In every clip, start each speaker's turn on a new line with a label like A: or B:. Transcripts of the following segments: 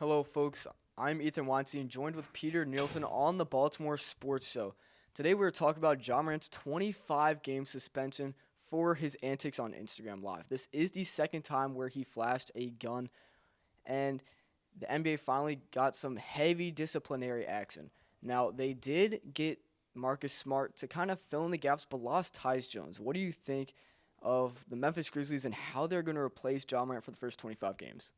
A: Hello, folks. I'm Ethan Weinstein, joined with Peter Nielsen on the Baltimore Sports Show. Today, we're talking about Ja Morant's 25-game suspension for his antics on Instagram Live. This is the second time where he flashed a gun, and the NBA finally got some heavy disciplinary action. Now, they did get Marcus Smart to kind of fill in the gaps, but lost Tyus Jones. What do you think of the Memphis Grizzlies and how they're going to replace Ja Morant for the first 25 games?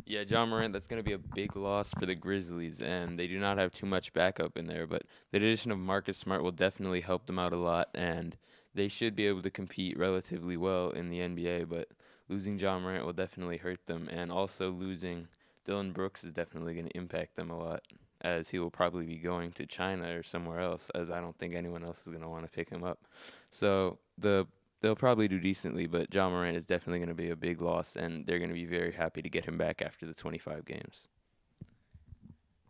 B: Yeah, John Morant, that's going to be a big loss for the Grizzlies, and they do not have too much backup in there. But the addition of Marcus Smart will definitely help them out a lot, and they should be able to compete relatively well in the NBA. But losing John Morant will definitely hurt them, and also losing Dylan Brooks is definitely going to impact them a lot, as he will probably be going to China or somewhere else, as I don't think anyone else is going to want to pick him up. So they'll probably do decently, but John Morant is definitely going to be a big loss, and they're going to be very happy to get him back after the 25 games.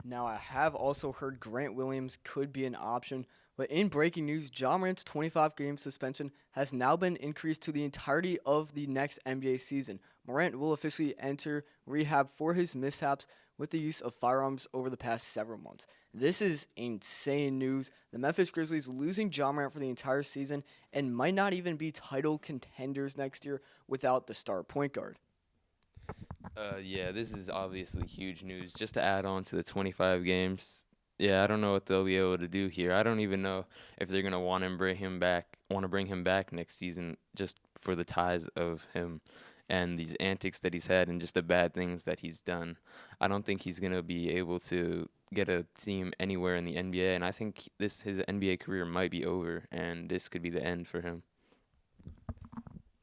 A: Now, I have also heard Grant Williams could be an option, but in breaking news, Ja Morant's 25-game suspension has now been increased to the entirety of the next NBA season. Morant will officially enter rehab for his mishaps with the use of firearms over the past several months. This is insane news. The Memphis Grizzlies losing Ja Morant for the entire season and might not even be title contenders next year without the star point guard.
B: Yeah, this is obviously huge news. Just to add on to the 25 games, yeah, I don't know what they'll be able to do here. I don't even know if they're gonna want to bring him back next season, just for the ties of him and these antics that he's had and just the bad things that he's done. I don't think he's gonna be able to get a team anywhere in the NBA, and I think this his NBA career might be over, and this could be the end for him.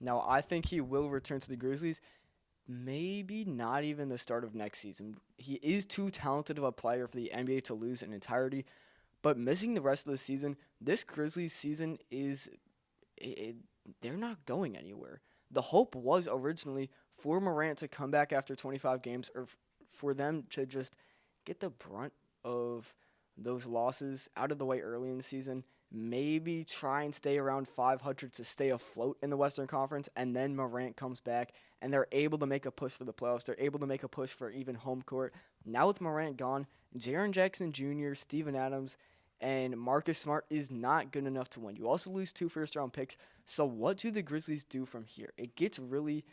A: Now, I think he will return to the Grizzlies. Maybe not even the start of next season. He is too talented of a player for the NBA to lose in entirety, but missing the rest of the season, this Grizzlies season is it, they're not going anywhere. The hope was originally for Morant to come back after 25 games or for them to just get the brunt of those losses out of the way early in the season, maybe try and stay around 500 to stay afloat in the Western Conference, and then Morant comes back and they're able to make a push for the playoffs. They're able to make a push for even home court. Now with Morant gone, Jaren Jackson Jr., Steven Adams, and Marcus Smart is not good enough to win. You also lose 2 first-round picks. So what do the Grizzlies do from here? It gets really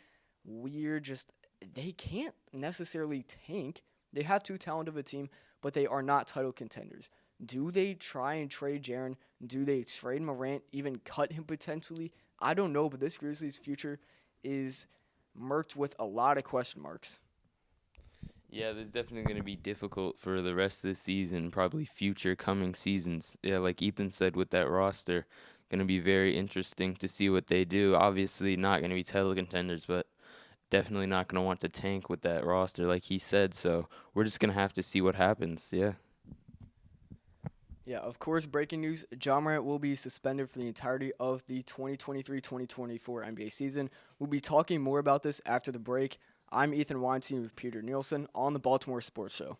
A: weird. Just they can't necessarily tank. They have too talented of a team, but they are not title contenders. Do they try and trade Jaren? Do they trade Morant? Even cut him potentially? I don't know, but this Grizzlies future is murked with a lot of question marks.
B: Yeah, this is definitely going to be difficult for the rest of the season, probably future coming seasons. Yeah, like Ethan said with that roster, going to be very interesting to see what they do. Obviously, not going to be title contenders, but definitely not going to want to tank with that roster, like he said. So we're just going to have to see what happens. Yeah.
A: Yeah, of course, breaking news, Ja Morant will be suspended for the entirety of the 2023-2024 NBA season. We'll be talking more about this after the break. I'm Ethan Weinstein with Peter Nielsen on the Baltimore Sports Show.